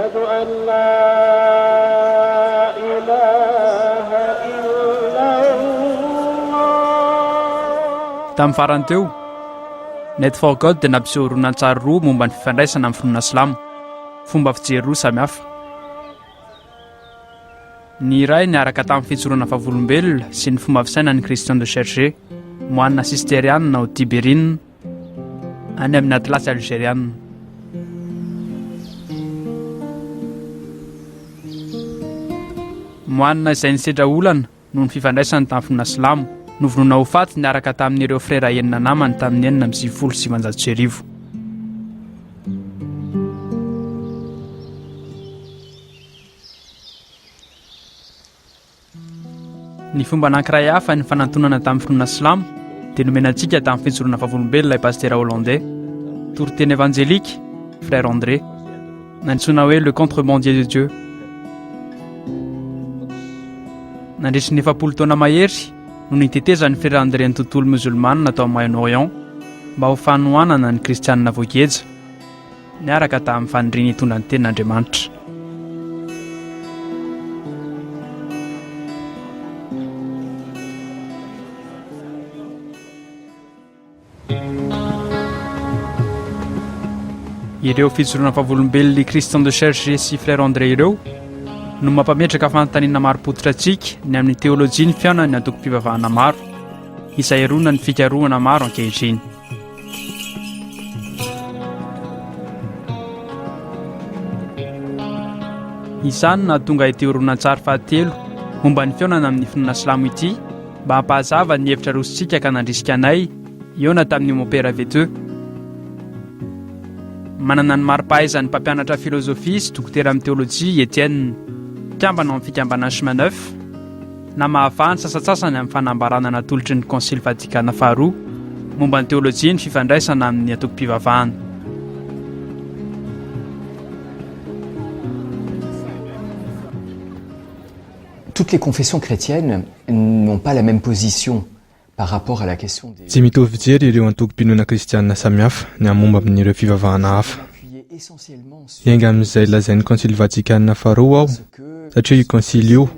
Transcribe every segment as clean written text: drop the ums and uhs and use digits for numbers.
أشهد أن لا إله إلا الله. Tamin'ny farany teo, Net for God dia nampiseho horonan-tsary roa momba ny fifandraisana amin'ny finoana Silamo, fomba fijery roa samihafa. Ny iray niaraka tamin'ny fitsorona vavolombelona sy ny fomba fisaina ny Christian de Cherché, moanina sisterianina ao Tibérine, any amin'ny atlasy algérianina. Moanina izay nisedra olana noho ny fifandraisany tamin'ny finoana Silamo, novonoina ho faty niaraka tamin'ireo frera enina namany tamin'ny 1990. Ny fomba anankiray hafa ny fanantonana tamin'ny finoana Silamo dia nomenantsika tamin'ny fitsorona vavolombelona i pasteur hollandais, toriteny évangélique, frère André, nantsoina hoe le contrebandier de Dieu. Nandritry ny 7 taona mahery no niteteza ny frère André ny tontolo musulmana atao Moyen-Orient mba ho fanohanana ny kristianina voageja, niaraka tamin'ny faniriany hitondra ny tenin'Andriamanitra. Ireo fitsorona vavolombelona Christian de Cherché sy frère André ireo no mampametraka fanontaniana maro-potitra antsika ny amin'ny teolojia ny fiainana ny antoko-pivavahana maro, izay rona ny fikarohana maro ankehitriny. Izany nahatonga ity horonan-tsary fahatelo momba ny fiainana amin'ny finoana Silamo ity mba hampahazava ny hevitra rositsika ka nandrisika anay iona tamin'ny Mopera Veteux. Manana ny mari-pahaizan'ny mpampianatra filozofia sy dokotera amin'ny teolojia Etienne, mpikambana amin'ny fikambanan'ny chemin neuf, na mahavahany sasatsasany amin'ny fanambarana natolotry ny Concile Vatican faharoa momba ny teolojia ny fifandraisana amin'ny antoko-pivavahana. Toutes les confessions chrétiennes n'ont pas la même position par rapport à la question des... Tsy mitovy jery ireo antoko-pinoana kristianina samihafa ny amomba amin'ireo fivavahana hafa. Hiainga amin'izay lazain'ny Concile Vatican faharoa ao, satria io concile io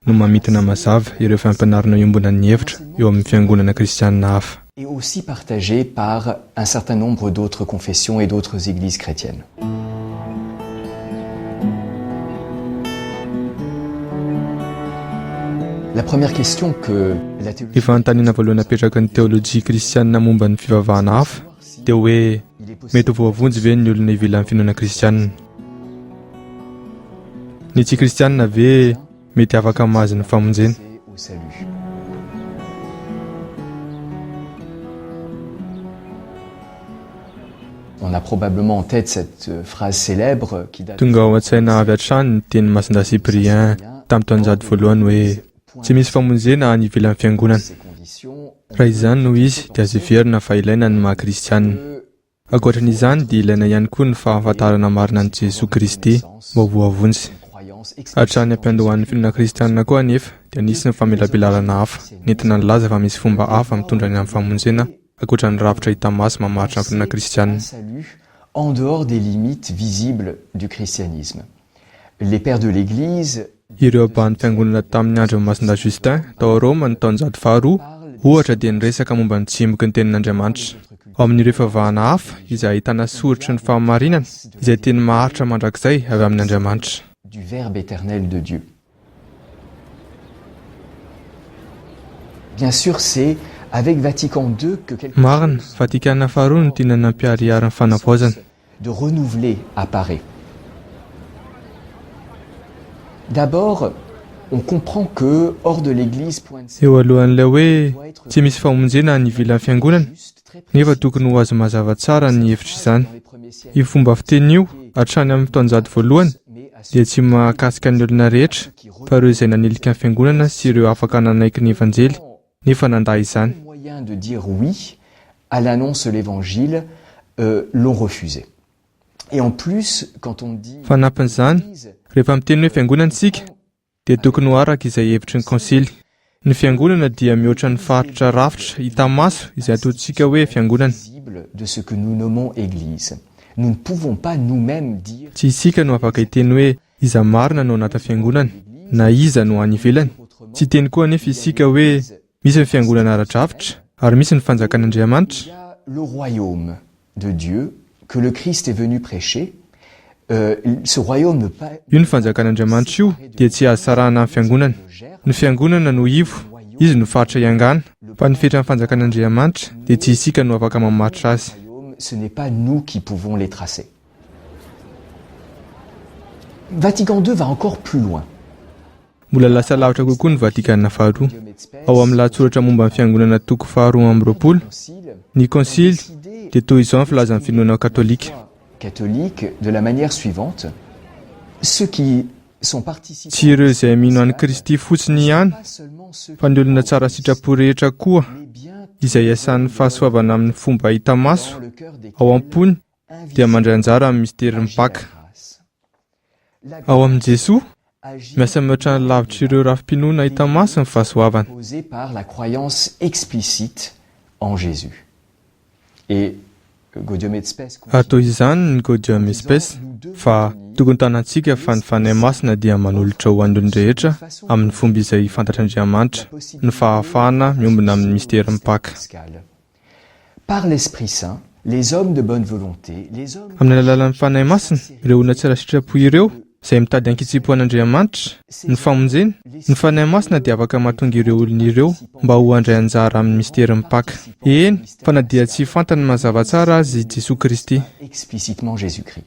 no mamitona mazava ireo fampianarana iombonan'ny hevitra eo amin'ny fiangonana kristianina hafa. Et aussi partagé par un certain nombre d'autres confessions et d'autres églises chrétiennes. La première question que la théologie... Ifanontaniana voalohany apetraka ny teolojia kristianina momba ny fivavahana hafa dia hoe mety ho voavonjy ve ny olona ivilan'ny finoana kristianina? Ny tsy kristianina ve mety afaka mahazo ny famonjena? On a probablement en tête cette phrase célèbre qui date... Tonga ao an-tsaina avy hatrany ny teny Masinda Cyprien tamin'ny taonjady voalohany hoe tsy misy famonjena any ivelan'ny fiangonana. Raha izany no izy dia azo heverina fa ilaina ny maha-kristianina. Ankoatran'izany dia ilaina ihany koa ny fahafantarana marina an'i Jesosy Kristy mba ho voavonjy. Hatrany ampiandohan'ny finoana kristianina koa anefa dia nisy ny famelabelarana hafa nentina nilaza fa misy fomba hafa mitondra ny amin'ny famonjena ankoatra ny ravitra hita maso mamaritra ny finoana kristianina. En dehors des limites visibles du christianisme. Les pères de l'Église... Ireo abahan'ny fiangonana tamin'ny andro Masinda Justin tao Roma ny taonjady faharoa ohatra dia niresaka momba ny tsimboky ny tenin'Andriamanitra. Ao amin'ireo fivavahana hafa izay ahitana soritry ny fahamarinana izay teny maharitra mandrakizay avy amin'ny Andriamanitra. Du Verbe éternel de Dieu. Bien sûr, c'est avec Vatican II que quelque Marina, Vatican faharoa no tiana nampiharihary ny fanavaozana. De renouveler apparaît. D'abord, on comprend que hors de l'Église eo alohan'ilay hoe tsy misy famonjena ny ivelan'ny fiangonana nefa tokony ho azo mazava tsara ny hevitra izany. Io fomba fiteny io hatrany amin'ny taonjady voalohany dia tsy mahakasika ny olona rehetra fa ireo izay nanilika ny fiangonana sy ireo afaka nanaiky ny evanjely nefa nandà izany. Moyen de dire oui à l'annonce de l'évangile l'ont refusé. Et en plus, quand on dit... Fanampin'izany, rehefa miteny hoe fiangonana isika, dia tokony ho araka izay hevitry ny konsily. Ny fiangonana dia mihoatra ny faritra rafitra hita maso izay ataontsika hoe fiangonana. De ce que nous nommons Église. Nous ne pouvons pas nous-mêmes dire tsy isika no afaka hiteny hoe iza marina no anaty fiangonana na iza no any ivelany. Tsy teny koa anefa isika hoe misy ny fiangonana ara-drafitra ary misy ny il fanjakan'Andriamanitra. y a le royaume de Dieu que le Christ est venu prêcher. Ce royaume ne pas Io ny fanjakan'Andriamanitra io dia tsy azo sarahana amin'ny fiangonana. Ny fiangonana no ivo, izy no faritra iangana. Fa ny fetra ny fanjakan'Andriamanitra dia tsy isika no afaka mamaritra azy. ce n'est pas nous qui pouvons les tracer. Vatican II va encore plus loin. Mbola lasa lavitra kokoa ny Vatikanina faharoa. Ao amin'ny lahatsoratra momba ny fiangonana toko faharoa amby roapolo, ny konsily dia toy izao ny filazan'ny finoana katolika. Catholique de la manière suivante. Ceux qui sont participants Tsy ireo izay mino an'i Kristy fotsiny ihany, pas seulement ceux fa ny olona tsara sitrapo rehetra koa mais bien izay iasan'ny fahasoavana amin'ny fomba hita maso dans le cœur des ao am-pony dia mandray anjara amin'ny mystera mipaka. Ao amin'i Jesoa miasa mihoatra ny lavitra ireo rafi-pinoana hita maso ny fahasoavana. posée par la croyance explicite en Jésus. Et Gaudium et Spes Atao izany ny Gaudium et Spes fa tokony tanantsika fa ny fanahy masina dia manolotra ho an'olona rehetra amin'ny fomba izay fantatr'Andriamanitra ny fahafahana miombona amin'ny mystera mipaka. par l'Esprit Saint, les hommes de bonne volonté, les hommes Amin'ny alalan'ny fanahy masina, ireo olona tsara sitrapo ireo izay mitady ankitsipoan'Andriamanitra, ny famonjena, ny fanahy masina dia afaka mahatonga ireo olona ireo mba ho handray anjara amin'ny mystera mipaka. Eny, fa na dia tsy fantany mazava tsara azy Jesosy Kristy. explicitement Jésus-Christ.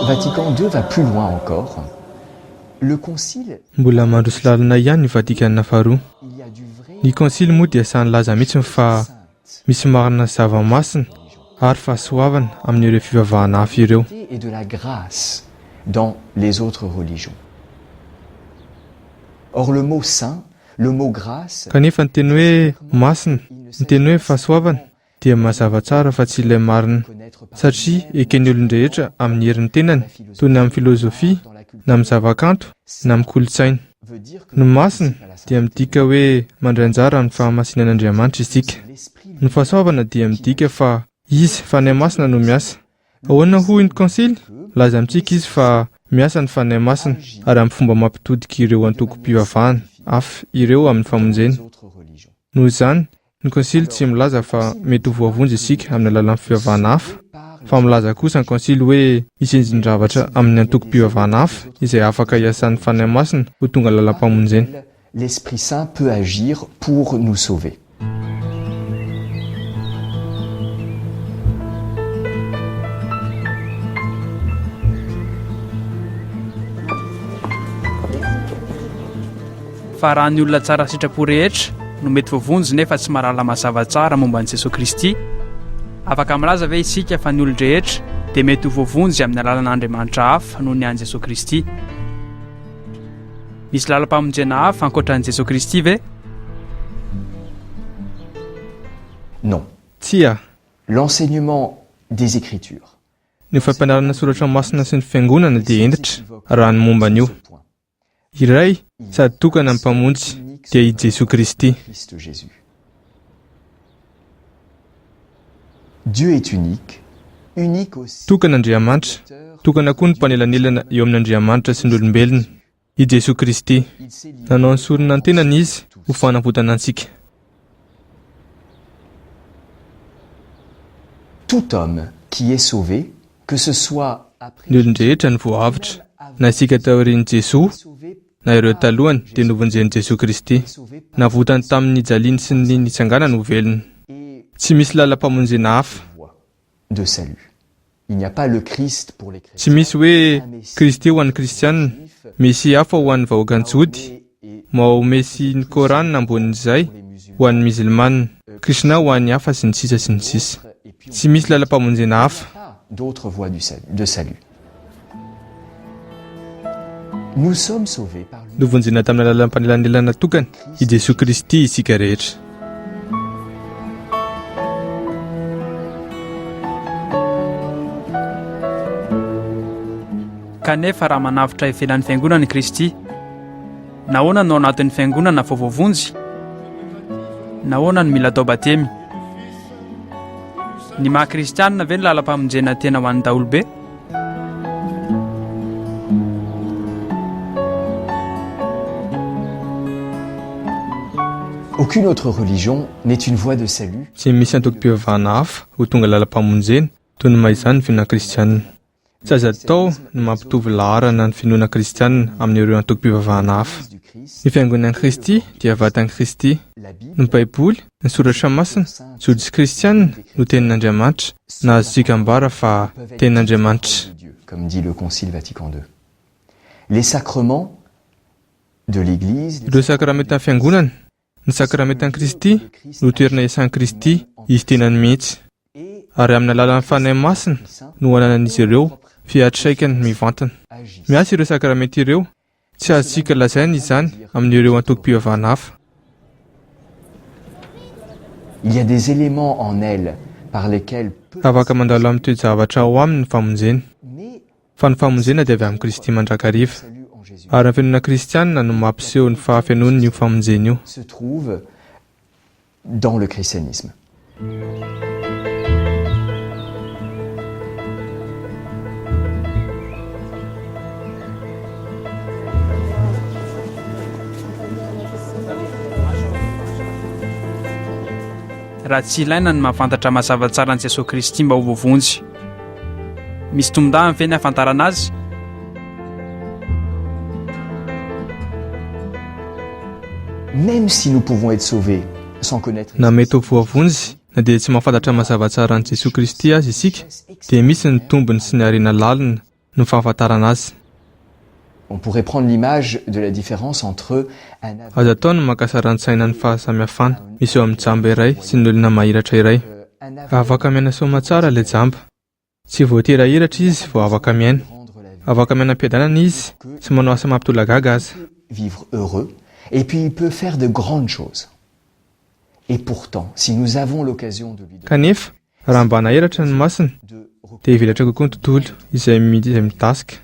Vatican II va plus loin encore. Le concile, Mbola mandroso lalina ihany ny Vatikanina faharoa. il y a du vrai Ny konsily moa dia samy laza mihitsy fa misy marina zava-masina ary fahasoavana amin'ireo fivavahana hafa ireo. et de la grâce dans les autres religions. Or le mot saint, le mot grâce, Kanefa ny teny hoe masina, ny teny hoe fahasoavana dia mazava tsara fa tsy ilay marina satria eken'ny olon-drehetra amin'ny herin'ny tenany toy ny amin'ny filozofia na amin'ny zavakanto na amin'ny kolotsaina. veut dire que Ny masina dia midika hoe mandray anjara ny fahamasinan'Andriamanitra isika. l'esprit Ny fahasoavana dia midika fa izy fanahy masina no miasa. Ahoana hoy ny konsily? Laza amintsika izy fa miasa ny fanahy masina ary amin'ny fomba mampitodika ireo antoko-pivavahana hafa ireo amin'ny famonjena. des autres religions. Noho izany, ny konsily tsy milaza fa mety ho voavonjy isika amin'ny alalan'ny fivavahana hafa, fa milaza kosa ny konsily hoe misy endrin-javatra amin'ny antoko-pivavahana hafa izay afaka iasan'ny fanahy masina ho tonga lalam-pamonjena. L'Esprit Saint peut agir pour nous sauver. Fa raha ny olona tsara sitrapo rehetra no mety voavonjy nefa tsy mahalala mazava tsara momba an'i Jesosy Kristy, afaka milaza ve isika fa ny olon-drehetra dia mety ho voavonjy amin'ny alalan'Andriamanitra hafa noho ny an'i Jesosy Kristy? Misy lalam-pamonjena hafa ankoatran'i Jesosy Kristy ve? Non. Tsia, L'enseignement des Écritures. ny fampianarana soratra masina sy ny fiangonana dia endatra raha ny momba an'io. Iray sady tokana amin'ny mpamonjy dia i Jesosy Kristy. Christ Jésus. Dieu est unique, unique aussi. Tokan'Andriamanitra, tokana koa ny mpanelanelana eo amin'Andriamanitra sy ny olombelona, i Jesosy Kristy. Il s'est livré Nanao ny sorona ny tenany izy ho fanavotana antsika. tout homme qui est sauvé, que ce soit après Ny olon-drehetra ny voavitra, na isika taorian'i Jesosy sauvé, na ireo talohany dia novonjen'i Jesosy Kristy. sauvé par Navotany tamin'ny jaliany sy ny nitsanganany ho velona. et Tsy misy lalam-pamonjena hafa. voie de salut. Il n'y a pas le Christ pour les Tsy chrétiens. misy hoe Kristy ho an'ny kristianina, misy hafa ho an'ny vahoaka an-jody, Et mao mesy ny Korana ambonin'izay ho an'ny musulmane, Krishna ho an'ny hafa sy ny sisa sy ny sisa. et puis Tsy misy lalam-pamonjena hafa. pas d'autres voies de salut. Nous sommes sauvés par lui. Novonjena tamin'ny alalan'ny mpanelanelana tokana i Jesosy Kristy isika rehetra. kanefa raha manavitra ivelan'ny fiangonana i Kristy, nahoana no anatin'ny fiangonana vao voavonjy, nahoana no mila atao batemy. Ny maha-kristianina ve ny lalam-pamonjena tena ho an'ny daholobe? Aucune autre religion n'est une voie de salut. Tsy misy antokom-pivavahana hafa ho tonga lalam-pamonjena toy ny mahizany ny finoana kristianina. Tsy azo atao ny mampitovy laharana ny finoana kristianina amin'ireo antokom-pivavahana hafa. Ny fiangonan'i Kristy dia vatan'i Kristy. Ny Baiboly, ny soratra masina, joditsy kristianina no tenin'Andriamanitra, na azontsika ambara fa tenin'Andriamanitra. Comme dit le Concile Vatican II. Les sacrements de l'Église. Ireo sakramentan'ny fiangonana, ny sakramentan'i Kristy no toerana iasan'i Kristy izy tenany mihitsy. Ary amin'ny alalan'ny fanahy masina no ananan'izy ireo fiatraikany mivantana. Miasa ireo sakramenty ireo, tsy azontsika lazaina izany amin'ireo antokom-pivavahana hafa. Il y a des éléments en elle par lesquels Afaka mandalo amin'ny toe-javatra ao aminy ny famonjena. Fa ny famonjena dia avy amin'ny Kristy mandrakariva. Ary ny finoana kristianina no mampiseho ny fahafianoany io famonjena io. se trouve dans le christianisme. Raha tsy ilaina ny mahafantatra mazava tsara an'i Jesosy Kristy mba ho voavonjy. Misy tombon-dahany ve ny hafantarana azy? Même si nous pouvons être sauvés sans connaître Na mety ho voavonjy, na dia tsy mahafantatra mazava tsara an'i Jesosy Kristy azy isika, dia misy ny tombony sy ny harena lalina no fahafantarana azy. on pourrait prendre l'image de la différence entre un Azo atao ny makasaran-tsaina ny fahasamihafana misy eo amin'ny jamba iray sy ny olona mahiratra iray. Afaka miaina soma tsara ilay jamba. Tsy voaterahiratra izy vao afaka miaina. Afaka miaina am-piadanana izy sy manao asa mampitolagaga aza. vivre heureux et puis il peut faire de grandes choses. Et pourtant, si nous avons l'occasion de lui Kanefa, raha mba nahiratra ny masina, dia hivelatra kokoa ny tontolo izay midasika.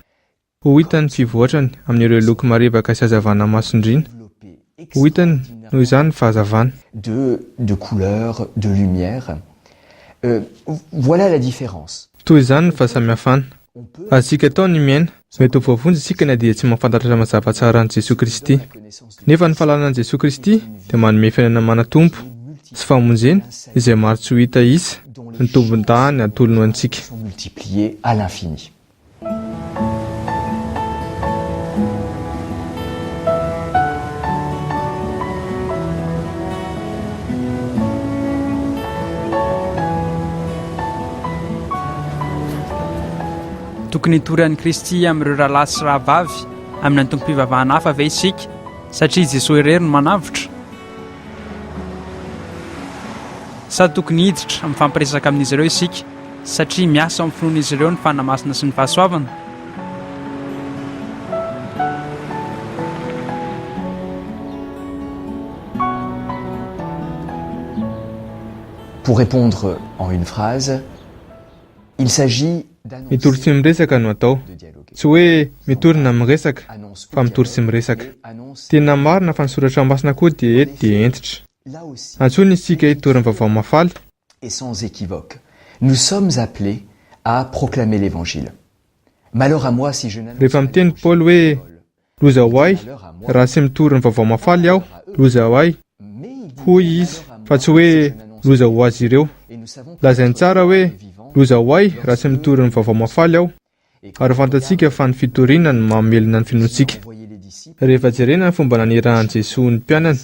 Ho hitany fivoatrany amin'ireo loko marevaka sy hazavana masondriana. Ho hitany noho izany ny fahazavana. de couleurs, de lumière. Voilà la différence. Toy izany ny fahasamihafana. Azontsika atao ny miaina, mety ho voavonjy isika na dia tsy mahafantatra mazava tsara an'i Jesosy Kristy. Nefa ny fahalalana an'i Jesosy Kristy dia manome fiainana manatompo sy famonjena izay maro tsy ho hita isa ny tombon-dahany atolony ho antsika. Sont multipliés à l'infini. Tokony hitory an'i Kristy amin'ireo rahalahy sy rahavavy amin'ny antom-pivavahana hafa ve isika, satria Jesosy irery no manavitra? Sa tokony hiditra amin'ny fampiresaka amin'izy ireo isika, satria miasa amin'ny finoan'izy ireo ny fanamasina sy ny fahasoavana? Pour répondre en une phrase, il s'agit Mitory sy miresaka no atao. Tsy hoe mitory na miresaka, fa mitory sy miresaka. Tena marina fa ny soratra masina koa dia eto dia entitra. Antsoina isika hitory ny vaovao mafaly. et sans équivoque. Nous sommes appelés à proclamer l'évangile. Malheur à moi si je n'annonce Rehefa miteny Paul hoe loza ho ahy, raha tsy mitory ny vaovao mafaly aho, loza ho ahy. Hoy izy, fa tsy hoe loza ho azy ireo. Lazainy tsara hoe loza ho ahy raha tsy mitory ny vaovao mafaly aho. Ary fantatsika fa ny fitoriana no mamelona ny finoantsika. Rehefa jerena ny fomba nanirahan'i Jesosy ny mpianana,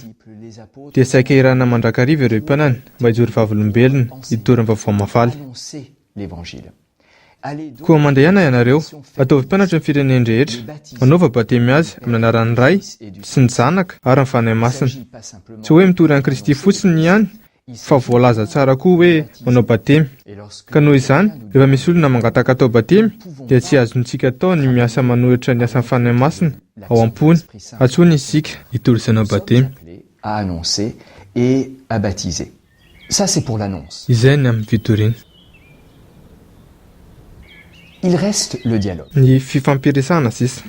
dia saika irana mandrakariva ireo mpianana mba hijory vavolombelona hitory ny vaovao mafaly. annoncer l'évangile. Allez donc Koa mandehana ianareo, ataovy mpianatra ny fireneny rehetra, manaova batemy azy amin'ny anaran'ny Ray sy ny Zanaka ary ny Fanahy Masina. pas simplement Tsy hoe mitory an'i Kristy fotsiny ihany, fa voalaza tsara koa hoe manao batemy. et lorsque Ka noho izany, rehefa misy olona mangataka atao batemy, dia tsy azontsika atao ny miasa manohitra ny asan'ny Fanahy Masina ao am-pony. Antsoina isika hitory sy hanao batemy. appelés à annoncer et à baptiser. Ça c'est pour l'annonce. Izay ny amin'ny fitoriana. Il reste le dialogue. Ny fifampiresana sisa.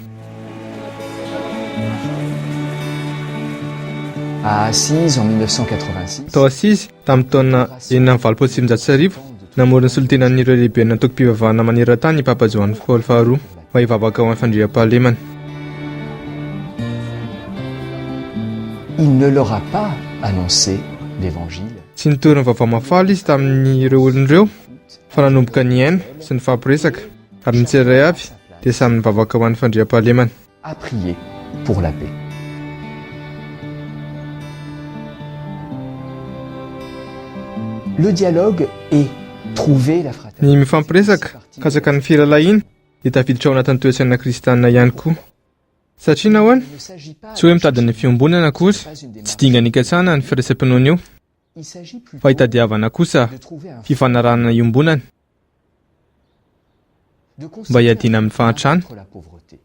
À Assise en 1986, Tao Assise tamin'ny taona 1947 namorona solotenan'ireo lehibe natoko mpivavahana maneran-tany i Papa Johanny Paul faharoa mba hivavaka ao amin'ny fandriam-pahalemana. il ne leur a pas annoncé l'évangile. Tsy nitoriny vaovao mafaly izy tamin'ireo olon'ireo fa nanomboka ny aina sy ny fampiresaka ary ny tsirairay avy dia samy nivavaka ho an'ny fandriam-pahalemana. A prier pour la paix. Le dialogue est trouver la fraternité. Ny mifampiresaka kasaka ny firalahiana dia tafiditra ao anatin'ny toesaina kristianina ihany koa. Satria nahoana Il ne s'agit pas tsy hoe mitady ny fiombonana akory, tsy dinga nikasana ny firaisampinoana io, il s'agit plutôt fa hitadiavana kosa de trouver un fifanarahana iombonana de mba hiadiana amin'ny fahantrana, contre la pauvreté.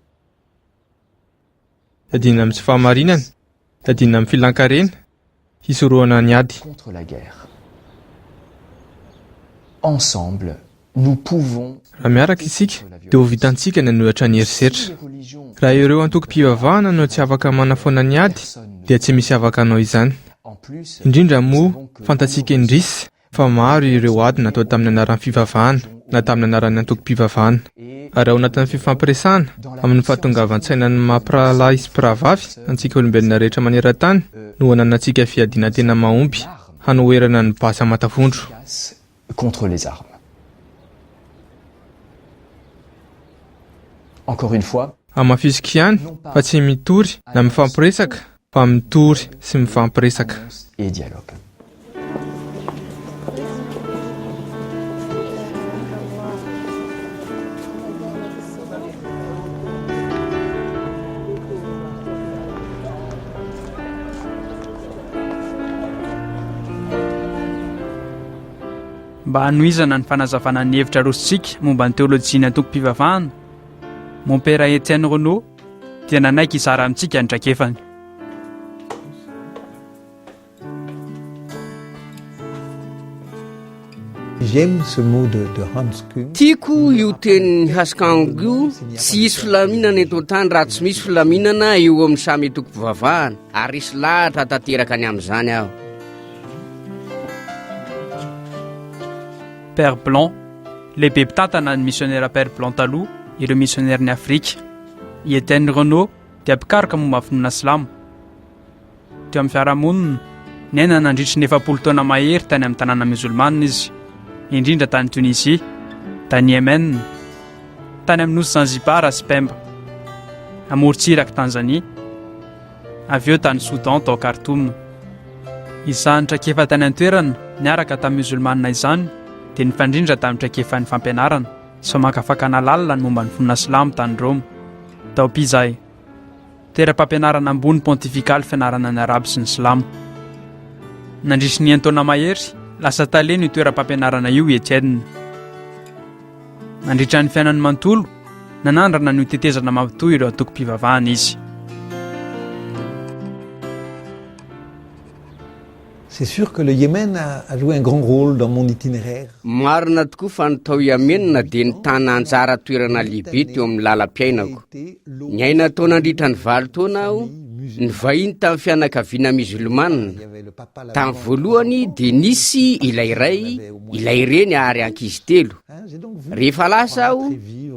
hiadiana amin'ny tsy fahamarinana, hiadiana amin'ny filankarena, hisorohana ny ady. Contre la guerre. Ensemble, nous pouvons Raha miaraka isika dia ho vitantsika ny anohitra ny herisetra. les religions Raha ireo antoko-pivavahana no tsy afaka manafoana ny ady dia tsy misy afaka anao izany. en plus Indrindra moa fantatsika indrisy fa maro ireo ady natao tamin'ny anaran'ny fivavahana na tamin'ny anaran'ny antoko-pivavahana. Ary ao anatin'ny fifampiresahana amin'ny fahatongavan-tsaina ny mampirahalahy sy mpirahavavy antsika olombelona rehetra maneran-tany no hananantsika fiadiana tena mahomby hanoherana ny basy amatavondro. efficace contre les armes. Encore une fois, Amafisika ihany fa tsy mitory na mifampiresaka fa mitory sy mifampiresaka. annonce et dialogue. Mba hanoizana ny fanazavana ny hevitra rositsika momba ny teolojia ny antoko-pivavahana, mon père Étienne Renaud dia nanaiky izara amintsika ny traikefany. J'aime ce mot de Hans Kuhn. tiako io tenin'ny Haskango io, tsy hisy filaminana eto an-tany raha tsy misy filaminana eo amin'ny samy antoko-pivavahana ary isy lahatra tanteraka ny amin'izany aho. Père Blanc, lehibe mpitantana ny missionnaire Père Blanc taloha, ireo missionnaire ny Afrika. I Étienne Renaud dia mpikaroka momba finoana silamo. Teo amin'ny fiarahamonina, niaina nandritry ny 7 taona mahery tany amin'ny tanàna musulmane izy, indrindra tany Tunisie, tany Yemen, tany amin'ny nosy Zanzibar sy Pemba, amorontsiraka Tanzania, avy eo tany Soudan tao Khartoum. Izany traikefa tany an-toerana niaraka tamin'ny musulmane izany dia nifandrindra tamin'ny traikefan'ny fampianarana sy makafakana lalina ny momba ny finoana silamo tany Rome, tao Pizay, toeram-pampianarana ambony pontifikaly fianarana ny Arabo sy ny Silamo. Nandritry ny taona mahery, lasa taleno io toeram-pampianarana io Etienne. Nandritra ny fiainany manontolo, nanandrana ny tetezana mampitohy ireo antoko-pivavahana izy. C'est sûr que le Yémen a joué un grand rôle dans mon itinéraire. Marina tokoa fa ny tao Yamenina dia ny tana anjara toerana lehibe teo amin'ny lalam-piainako. Ny aina tao nandritra ny 20 taona aho, ny vahiny tamin'ny fianakaviana musulmane. Tamin'ny voalohany dia nisy ilay reny ary ankizy 3. Rehefa lasa aho,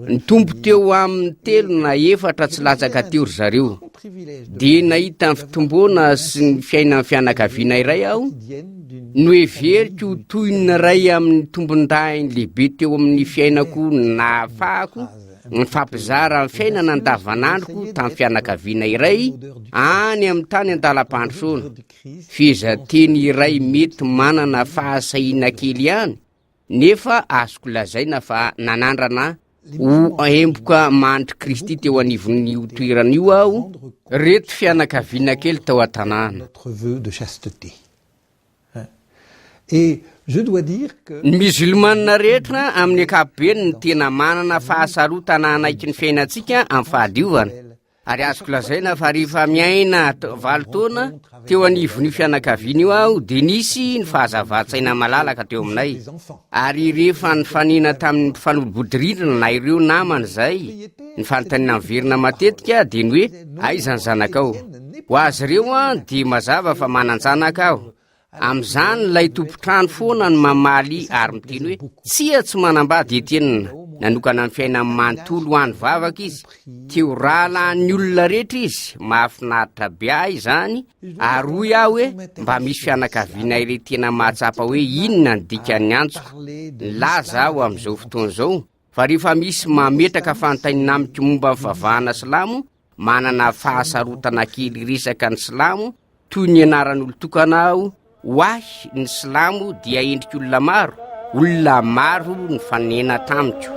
nitombo teo amin'ny 3 na 4 tsy latsaka teo ry zareo. Dia nahita ny fitomboana sy ny fiainan'ny fianakaviana iray aho, no heveriko toy ny ray amin'ny tombon-dainy lehibe teo amin'ny fiainako nahafahako ny fampizara amin'ny fiainana andavanandroko tamin'ny fianakaviana iray any amin'ny tany an-dalam-pandrosoana. Fehezanteny iray mety manana fahasahiana kely ihany, nefa azoko lazaina fa nanandrana ho aemboka mandry Kristy teo anivon'io toerana io aho, reto fianakaviana kely tao an-tanàna. Notre vœu de chasteté. Hein. Et je dois dire que Ny musulmane rehetra amin'ny ankapobeny ny tena manana fahasarotana anaiky ny fiainantsika amin'ny fahadiovana. ary azoko lazaina fa rehefa miaina valitaona teo anivon'io fianakaviana io aho dia nisy ny fahazava-tsaina malalaka teo aminay ary rehefa ny fanina tamin'ny mpifanolobodirindrina na ireo namana izay ny fanontaniana miverina matetika dia ny hoe aiza ny zanakao ho azy ireo a dia mazava fa manan-janaka aho amin'izany ilay tompotrano foana ny mamaly ary miteny hoe tsia tsy manambady etenina nanokana ny fiaina amin'ny manontolo ho any vavaka izy teo rahalan'ny olona rehetra izy mahafinaritra be ahy izany ary hoy aho hoe mba misy fianakaviana ire tena mahatsapa hoe inona ny dikany antsoko laza aho amin'izao fotoana izao fa rehefa misy mametraka fanontaniana amiko momba ny fivavahana silamo manana fahasarotana kely resaka ny silamo toy ny anaran'olo-tokana aho ho ahy ny silamo dia endriky olona maro ny fanena tamiko.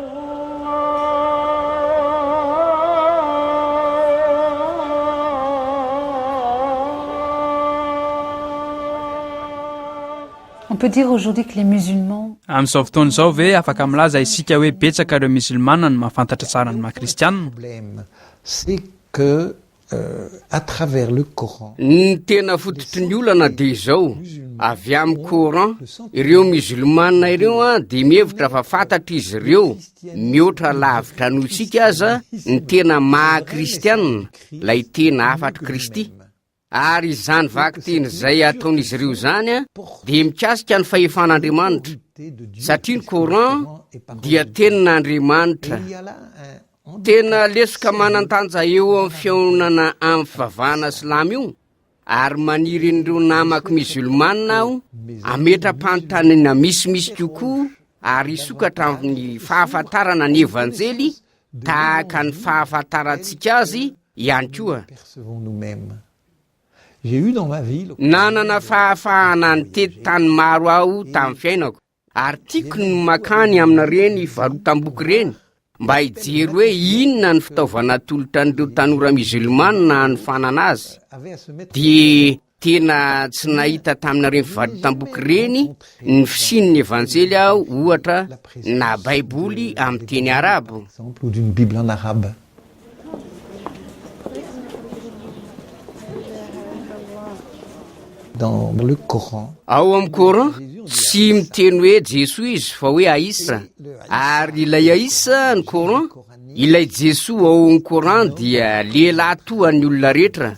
On peut dire aujourd'hui que les musulmans amin'izao fotoana izao ve afaka milaza isika hoe betsaka ireo musulmana no mahafantatra tsara ny mahakristianina? C'est que à travers le Coran ny tena fototry ny olana dia izao avy amin'ny Coran ireo musulmana ireo a dia mihevitra fa fantatra izy ireo mihoatra lavitra noho isika aza ny tena mahakristianina lay tena afatra Kristy ary izany vaky teny izay ataon'izy ireo izany a dia mikasika ny fahefan'Andriamanitra satria ny Coran dia tenin'Andriamanitra tena lesoka manan-tanja eo amin'ny fiaonana amin'ny fivavahana silamo io ary maniry an'ireo namako musulmana aho ametra-panontaniana misimisy kokoa ary isokatra amin'ny fahafantarana ny evanjely tahaka ny fahafantarantsika azy ihany koa. Nanana fahafahana ny tety-tany maro aho tamin'ny fiainako ary tiako ny makany amina reny varotam-boky reny mba hijery hoe inona ny fitaovana tolotra n'ireo tanora musulmana ny fanana azy dia tena tsy nahita tamina reny varotam-boky reny ny fisin'ny evanjely aho ohatra na baiboly amin'ny teny arabo. Dans le Coran. Ao amin'ny Coran tsy miteny hoe Jesoa izy fa hoe Aïssa ary ilay Aïssa ny Coran ilay Jesoa ao amin'ny Coran dia lehilahy tohan'ny olona rehetra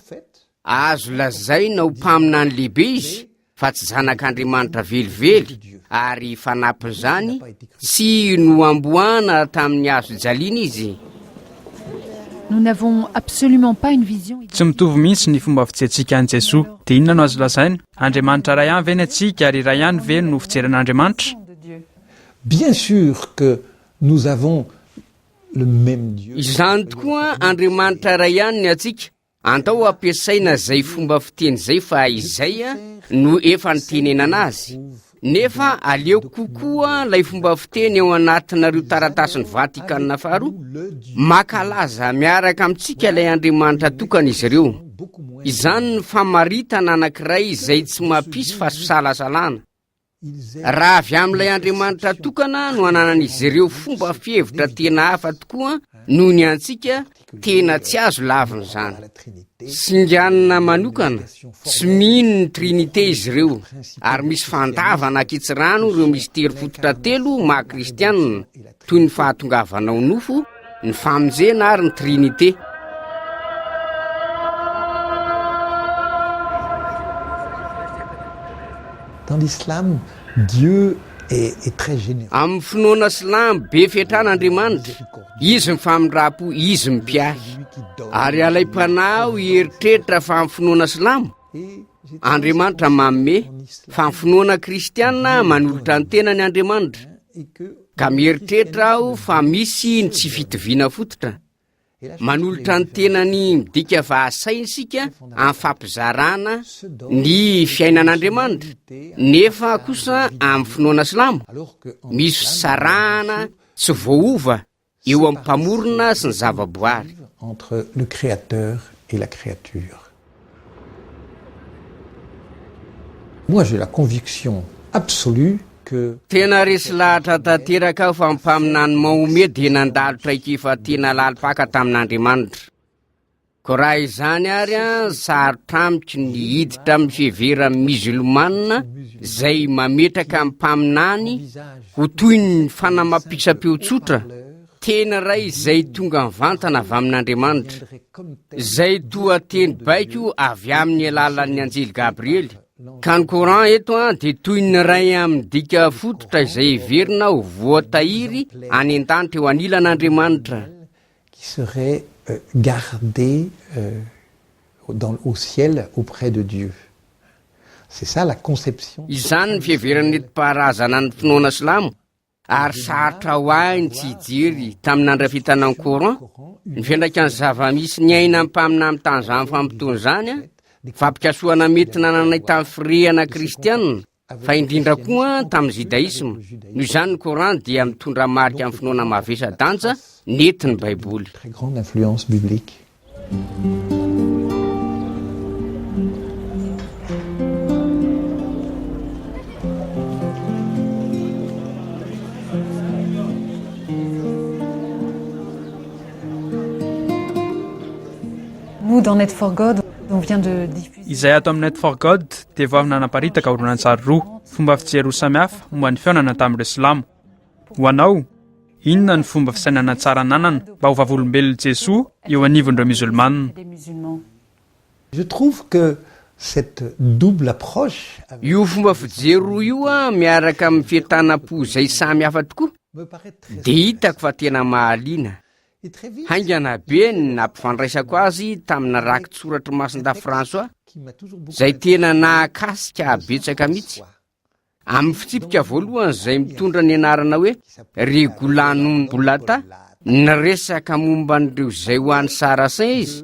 azo lazaina ho mpaminany lehibe izy fa tsy zanak'Andriamanitra velively ary fanampin'izany tsy noamboana tamin'ny hazo jaliana izy. nous n'avons absolument pas une vision. Tsy mitovy mihitsy ny fomba fitsentsika an'i Jesoa. Dia inona no azo lazaina? Andriamanitra iray ihany ve ny atsika ary iray ihany ve no fijerin'Andriamanitra? Bien sûr que nous avons le même Dieu. Izany tokoa Andriamanitra iray ihany ny atsika. Antao ampiasaina izay fomba fiteny izay fa izay no efa nitenenana azy. Nefa aleo kokoa lay fomba fiteny ao anatinareo taratasin'ny Vatikanina faharoa makalaza miaraka amintsika ilay Andriamanitra tokana izy ireo. Izany ny famaritana anankiray izay tsy mampisy fasalasalana. Raha avy amin'ilay Andriamanitra tokana no ananan'izy ireo fomba fihevitra tena hafa tokoa noho ny antsika tena tsy azo lavin'izany. Singanina manokana tsy mino ny trinité izy ireo ary misy fandavana akitsirano ireo mistery fototra telo mahakristianina toy ny fahatongavana ao nofo ny famonjena ary ny trinité. Dans l'islam, Dieu est très généreux. Amin'ny finoana silamo be fiatran'Andriamanitra, izy mifamindram-po, izy mipiahy. Ary alai-panao hieritreritra fa amin'ny finoana silamo, Andriamanitra manome, fa amin'ny finoana kristianina manolotra ny tenany Andriamanitra. Ka mieritreritra aho fa misy ny tsy fitoviana fototra. Manolotra ny tenany midika fa asaintsika amin'ny fampizarana ny fiainan'Andriamanitra. Nefa kosa amin'ny finoana silamo misy fisarahana tsy voaova eo amin'ny mpamorona sy ny zavaboary. Entre le créateur et la créature. Moi, j'ai la conviction absolue que tena resy lahatra tanteraka aho fa mpaminany Mahome dia nandalotra efa tena lalipaka tamin'Andriamanitra. ko raha izany ary a sarotra amiko ny hiditra amin'ny fiheverany musulmana zay mametraka amin'ny mpaminany ho toy ny fanamapisa-peo-tsotra tena ray izay tonga mivantana avy amin'Andriamanitra zay toa teny baiko avy amin'ny alalan'ny anjely Gabriely ka ny Coran eto a dia toy ny ray amin'ny dika fototra izay heverina ho voatahiry any an-danitra eo anilan'Andriamanitra qui serait gardé au ciel auprès de Dieu. C'est ça la conception. Izany ny fiheverany nentim-paharazana ny finoana silamo ary sarotra ho ainy tsy hijery tamin'ny andra fitana ny Coran ny fiandraikan'ny zava-misy ny aina mpaminany amin'ny tany zany fampitony zany a fampikasoana mety nananay tamin'ny firehana kristianina fa indrindra koa tamin'ny judaisme noho izany ny Coran dia mitondra marika amin'ny finoana mavesa-danja nentin'ny baiboly. Très grande influence biblique. Nous, dans Net for God, on vient de diffuser... izay ato amin'ny Net for God dia vao avy nanaparitaka horonan-tsary roa fomba fijery samihafa momba ny fiainana tamin'ireo silamo. Ho anao, inona ny fomba fisainana tsara nanana mba ho vavolombelon'i Jesosy eo anivon'ireo musulmana? des musulmans. Je trouve que cette double approche Io fomba fijery roa io a miaraka amin'ny fientanam-po izay samy hafa tokoa me paraît très dia hitako fa tena mahaliana. et très vite Haingana be ny nampifandraisako azy tamina rakitsoratra Masinda François qui m'a toujours beaucoup zay tena nahakasika betsaka mihitsy. Amin'ny fitsipika voalohany izay mitondra ny anarana hoe Regolano Bolata niresaka momba an'ireo izay ho an'ny Saracen izy.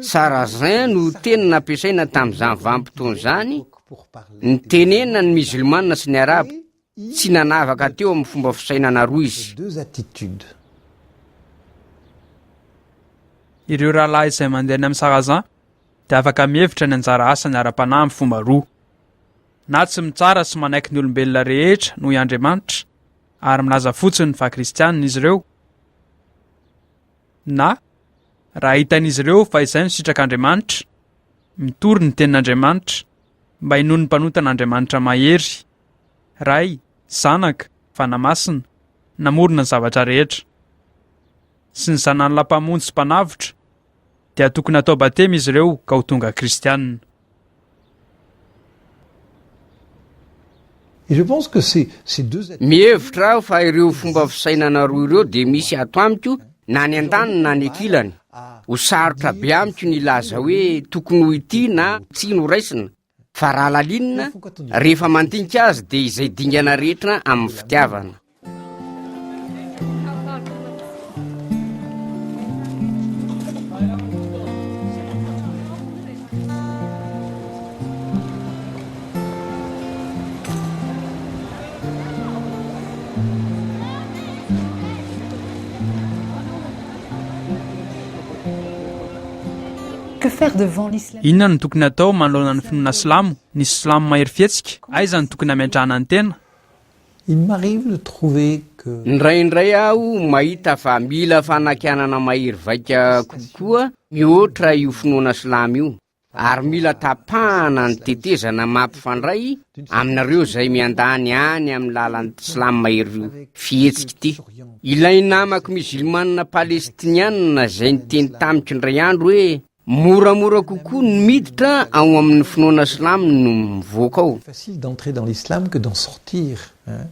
Saracen no tena nampiasaina tamin'izany vanim-potoana zany pour parler ny tenena ny musulmana sy ny araba tsy nanavaka teo amin'ny fomba fisainana roa izy. deux attitudes. Ireo rahalahy izay mandeha amin'ny Sarrazin dia afaka mihevitra ny anjara asany ara-panahy amin'ny fomba roa. Na tsy mitsara sy manaiky ny olombelona rehetra noho i Andriamanitra ary milaza fotsiny fa kristianina izy ireo, na raha hitan'izy ireo fa izay misitrak'Andriamanitra, mitory ny tenin'Andriamanitra mba hinoany mpanotan'Andriamanitra mahery, ray, zanaka, fanamasina, namorona ny zavatra rehetra. Sy ny zanany lampamonjy sy mpanavitra dia tokony atao batemy izy ireo ka ho tonga kristianina. Et je pense que ces deux attitudes Mihevitra aho fa ireo fomba fisainana roa ireo dia misy ato amiko na ny an-daniny na ny ankilany. Ho sarotra be amiko ny laza hoe tokony ho ity na tsy noraisina. Fa raha lalinina rehefa mandinika azy dia izay dingana rehetra amin'ny fitiavana. Que faire devant l'islam? Inona no tokony atao manoloana ny finoana silamo? Ny silamo mahery fihetsika, aiza ny tokony hametrahana ny tena? il m'arrive de trouver que Indraindray aho mahita fa mila fanakianana mahery vaika kokoa mihoatra io finoana silamo io. Ary mila tapahana ny tetezana mampifandray aminareo izay miandany any amin'ny lalan'ny silamo mahery fihetsika ity. Ilay namako musulmana palestinianina izay niteny tamiko indray andro hoe moramora kokoa ny miditra ao amin'ny finoana silamo no mivoaka ao. facile d'entrer dans l'islam que d'en sortir. Hein.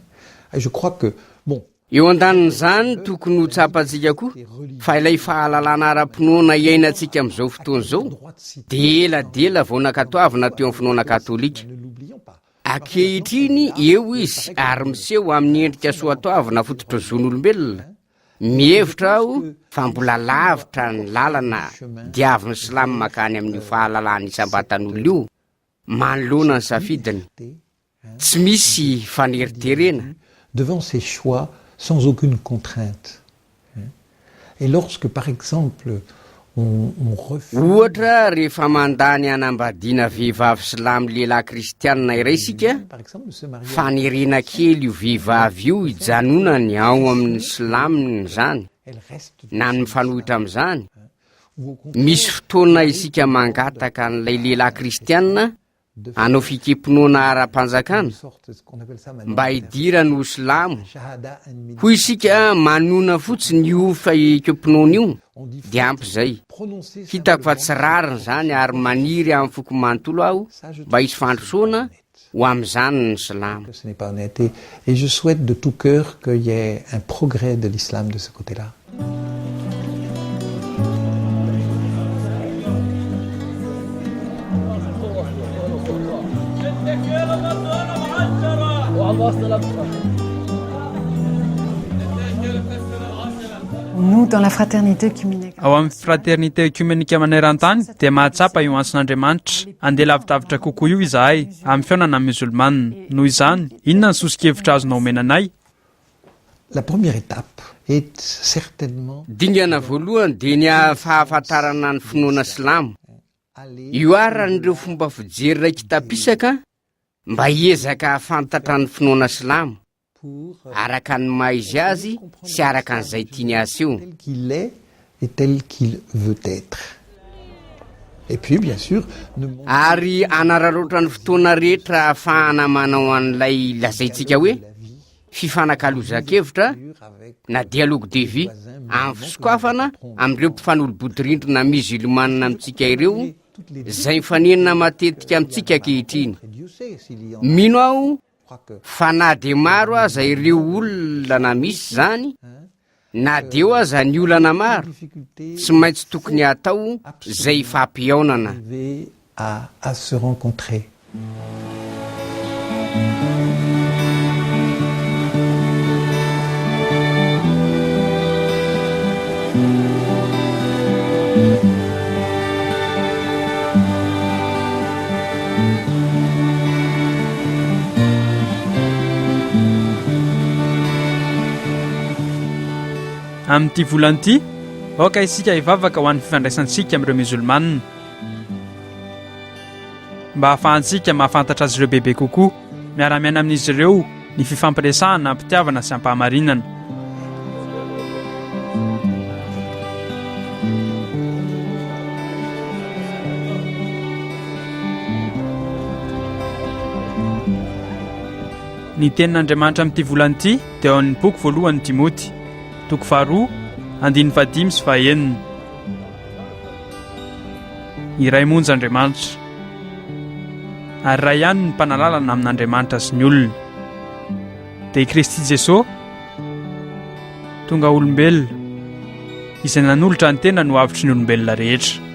Et je crois que, bon, Eo andanin'izany tokony ho tsapantsika koa fa ilay fahalalana ara-pinoana iainantsika amin'izao fotoana izao dia ela-dela vao nakatoavina teo amin'ny finoana katolika. ne l'oublions pas. Ankehitriny eo izy ary miseho amin'ny endrika soatoavina fototra zon'olombelona. Mihevitra aho fa mbola lavitra ny lalana diavin'ny silamo makany amin'io fahalalana isam-batan'olona io manoloana ny safidiny. Tsy misy faneriterena. Devant ses choix sans aucune contrainte. Hein. Et lorsque, par exemple, on refuse Ohatra rehefa mandany anambadiana vehivavy silamo lehilahy kristianina iray isika, par exemple, de se marier fanirina kely io vehivavy io hijanonany ao amin'ny silaminy zany elle reste na ny mifanohitra amin'izany misy fotoana isika mangataka n'ilay lehilahy kristianina hanao fikempinoana ara-panjakana mba hidira ny silamo hoy isika manona fotsiny io fikempinoana io dia ampy izay hitako fa tsy rariny zany ary maniry amin'ny foko manontolo aho mba hisy fandrosoana ho amin'izany ny silamo. Ce n'est pas honnête et je souhaite de tout cœur qu'il y ait un progrès de l'islam de ce côté-là. Nous, dans la fraternité œcuménique, ao amin'ny fraternité ekumenika maneran-tany dia mahatsapa io antson'Andriamanitra andeha lavidavitra kokoa io izahay amin'ny fiainana musulmane. Noho izany, inona ny sosikevitra azonao omenanay? La première étape est certainement dingana voalohany dia ny fahafantarana ny finoana silamo. Io aran'ireo fomba fijery raiky tapisaka mba hiezaka fantatra ny finoana silamo araka ny maizy azy sy araka an'izay tiany asa io. tel qu'il est et tel qu'il veut être. Et puis bien sûr, ary anararoatra ny fotoana rehetra ahafahana manao an'ilay lazaintsika hoe fifanakaloza-kevitra na dialogue de vie amin'ny fisokoafana amin'ireo mpifanolobodorindrina musulmane amintsika ireo izay mifanenina matetika amintsika ankehitriny. Mino aho fa na dia maro aza ireo olona misy zany na dia eo aza ny olana maro tsy maintsy tokony hatao izay fampiaonana. à se rencontrer. Amin'ity volan'ity, aoka isika hivavaka ho an'ny fifandraisantsika amin'ireo musulmane mba hahafahantsika mahafantatra azy ireo bebe kokoa, miara-miaina amin'izy ireo ny fifampiresahana, ampitiavana sy ampahamarinana. Ny tenin'Andriamanitra amin'ity volan'ity dia ao amin'ny boky voalohany Timoty toko faharoa 5 sy 9. Iray monja Andriamanitra ary ray ihany ny mpanalalana amin'Andriamanitra sy ny olona dia Kristy Jesosy tonga olombelona izay nanolotra ny tena no avitry ny olombelona rehetra.